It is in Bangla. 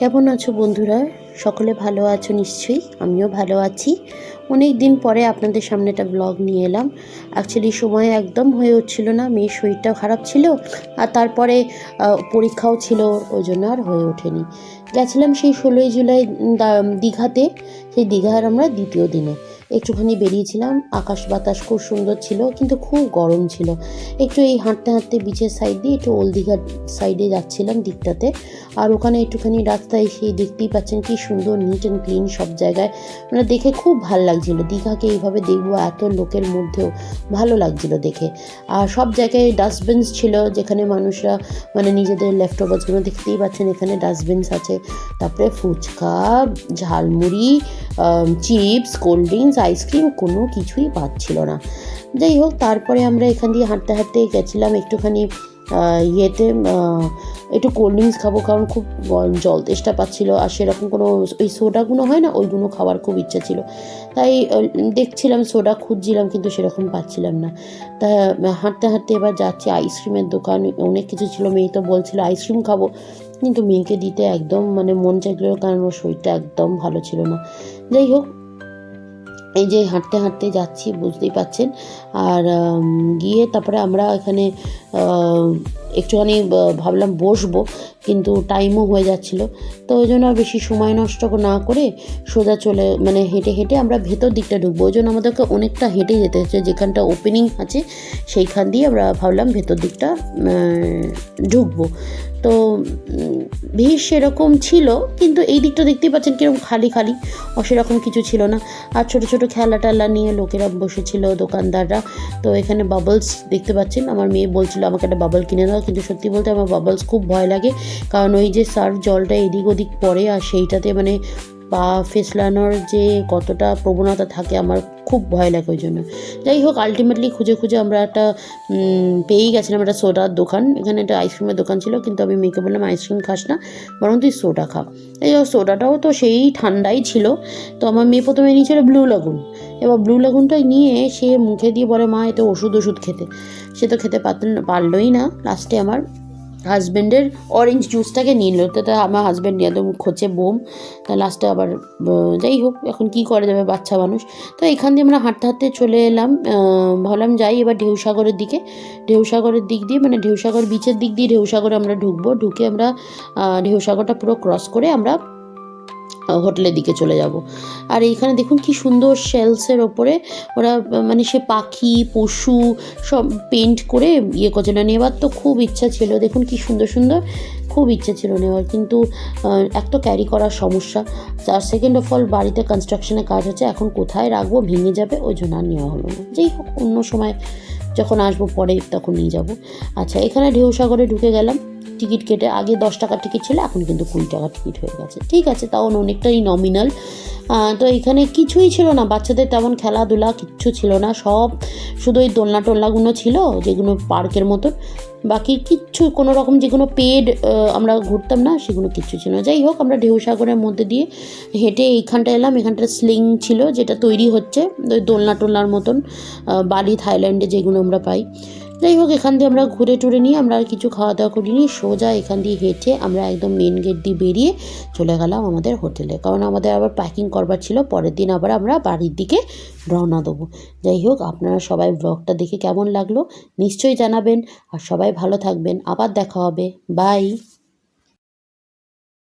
কেমন আছো বন্ধুরা? সকলে ভালো আছো নিশ্চয়ই। আমিও ভালো আছি। অনেক দিন পরে আপনাদের সামনে একটা ব্লগ নিয়ে এলাম। অ্যাকচুয়ালি সময় একদম হয়ে উঠছিল না, মেয়ের শরীরটাও খারাপ ছিল, আর তারপরে পরীক্ষাও ছিল, ওই জন্য আর হয়ে ওঠেনি। গেছিলাম সেই 16ই জুলাই দীঘাতে। সেই দীঘার আমরা দ্বিতীয় দিনে একটুখানি বেরিয়েছিলাম। আকাশ বাতাস খুব সুন্দর ছিল, কিন্তু খুব গরম ছিল। একটু এই হাঁটতে হাঁটতে বিচের সাইড দিয়ে একটু ওল্ড দীঘার সাইডে যাচ্ছিলাম দিকটাতে। আর ওখানে একটুখানি রাস্তায় সেই দেখতেই পাচ্ছেন কি সুন্দর নিট অ্যান্ড ক্লিন সব জায়গায়, মানে দেখে খুব ভালো লাগছিল। দীঘাকে এইভাবে দেখবো এত লোকের মধ্যেও ভালো লাগছিল দেখে। আর সব জায়গায় ডাস্টবিনস ছিল, যেখানে মানুষরা মানে নিজেদের লেফট ওভারসগুলো দেখতেই পাচ্ছেন, এখানে ডাস্টবিনস আছে। তারপরে fuchka, jhalmuri, chips, cold drinks, ice cream কোনো কিছুই পাচ্ছিল না। যাই হোক, তারপরে আমরা এখান দিয়ে হাঁটতে হাঁটতে গেছিলাম একটুখানি ইয়েতে, একটু কোল্ড ড্রিঙ্কস খাবো, কারণ খুব জল তেষ্টা পাচ্ছিল। আর সেরকম কোনো ওই সোডাগুলো হয় না, ওইগুলো খাওয়ার খুব ইচ্ছা ছিল। তাই দেখছিলাম, সোডা খুঁজছিলাম, কিন্তু সেরকম পাচ্ছিলাম না। তা হাঁটতে হাঁটতে এবার যাচ্ছি আইসক্রিমের দোকান, অনেক কিছু ছিল। মেয়ে তো বলছিল আইসক্রিম খাবো, কিন্তু মেয়েকে দিতে একদম মানে মন চাইছিল, কারণ ওর শরীরটা একদম ভালো ছিল না। যাই হোক, এই যে হাঁটতে হাঁটতে যাচ্ছি, বুঝতেই পাচ্ছেন। আর গিয়ে তারপরে আমরা এখানে একটুখানি ভাবলাম বসবো, কিন্তু টাইমও হয়ে যাচ্ছিলো। তো ওই জন্য আর বেশি সময় নষ্ট না করে সোজা চলে মানে হেঁটে হেঁটে আমরা ভেতর দিকটা ঢুকবো। ওই জন্য আমাদেরকে অনেকটা হেঁটে যেতে হচ্ছে, যেখানটা ওপেনিং আছে সেইখান দিয়ে আমরা ভাবলাম ভেতর দিকটা ঢুকবো। তো ভিড় সেরকম ছিল, কিন্তু এই দিকটা দেখতেই পাচ্ছেন কীরকম খালি খালি, সেরকম কিছু ছিল না। আর ছোটো ছোটো খেলা টেলা নিয়ে লোকেরা বসেছিল, দোকানদাররা। তো এখানে বাবলস দেখতে পাচ্ছেন, আমার মেয়ে বলছিল আমাকে একটা বাবল কিনে দাও, কিন্তু সত্যি বলতে আমার বাবলস খুব ভয় লাগে, কারণ ওই যে সার্ফ জলটা এদিক ওদিক পড়ে, আর সেইটাতে মানে পা ফেসলানোর যে কতটা প্রবণতা থাকে, আমার খুব ভয় লাগে ওই জন্য। যাই হোক, আলটিমেটলি খুঁজে খুঁজে আমরা একটা পেয়েই গেছিলাম একটা সোডার দোকান। এখানে একটা আইসক্রিমের দোকান ছিল, কিন্তু আমি মেয়েকে বললাম আইসক্রিম খাস না, বরং তুই সোডা খা। এই সোডাটাও তো সেই ঠান্ডাই ছিল। তো আমার মেয়ে প্রথমে নিয়েছিল ব্লু লাগুন। এবার ব্লু লাগুনটা নিয়ে সে মুখে দিয়ে বলে মা এতে ওষুধ খেতে। সে তো খেতে পারলই না। লাস্টে আমার হাজব্যান্ডের অরেঞ্জ জুসটাকে নিল, তো আমার হাজব্যান্ড নিয়ে একদম খোঁচে বোম। তা লাস্টে আবার যাই হোক, এখন কি করা যাবে, বাচ্চা মানুষ। তো এখান দিয়ে আমরা হাঁটতে হাঁটতে চলে এলাম। ভাবলাম যাই এবার ঢেউসাগরের দিকে। ঢেউসাগরের দিক দিয়ে মানে ঢেউসাগর বিচের দিক দিয়ে ঢেউসাগরে আমরা ঢুকবো। ঢুকে আমরা ঢেউসাগরটা পুরো ক্রস করে আমরা হোটেলের দিকে চলে যাব। আর এইখানে দেখুন কি সুন্দর শেলসের ওপরে ওরা মানে সে পাখি পশু সব পেন্ট করে ইয়ে করছে। না, নেওয়ার তো খুব ইচ্ছা ছিল, দেখুন কি সুন্দর সুন্দর, খুব ইচ্ছে ছিল নেওয়ার, কিন্তু এক তো ক্যারি করার সমস্যা, আর সেকেন্ড অফ অল বাড়িতে কনস্ট্রাকশনের কাজ হচ্ছে, এখন কোথায় রাখবো, ভেঙে যাবে, ওই জন্য আর নেওয়া হলো না। যেই হোক, অন্য সময় যখন আসবো পরে তখন নিয়ে যাব। আচ্ছা, এখানে ঢেউসাগরে ঢুকে গেলাম টিকিট কেটে। আগে 10 টাকার টিকিট ছিল, এখন কিন্তু 20 টাকার টিকিট হয়ে গেছে। ঠিক আছে, তাও অনেকটাই নমিনাল। তো এখানে কিছুই ছিল না, বাচ্চাদের তেমন খেলাধুলা কিচ্ছু ছিল না, সব শুধু ওই দোলনা টোলনাগুলো ছিল যেগুলো পার্কের মতন, বাকি কিচ্ছু কোনো রকম যেগুলো পেড আমরা ঘুরতাম না সেগুলো কিচ্ছু ছিল না। যাই হোক, আমরা ঢেউসাগরের মধ্যে দিয়ে হেঁটে এইখানটা এলাম। এখানটা স্লিং ছিল, যেটা তৈরি হচ্ছে ওই দোলনা টোলনার মতন, বালি থাইল্যান্ডে যেগুলো আমরা পাই। যাই হোক, এখান দিয়ে আমরা ঘুরে টুরে নিয়ে আমরা আর কিছু খাওয়া দাওয়া করিনি, সোজা এখান দিয়ে হেঁটে আমরা একদম মেন গেট দিয়ে বেরিয়ে চলে গেলাম আমাদের হোটেলে, কারণ আমাদের আবার প্যাকিং করবার ছিল, পরের দিন আবার আমরা বাড়ির দিকে রওনা দেবো। যাই হোক, আপনারা সবাই ব্লগটা দেখে কেমন লাগলো নিশ্চয়ই জানাবেন, আর সবাই ভালো থাকবেন। আবার দেখা হবে, বাই।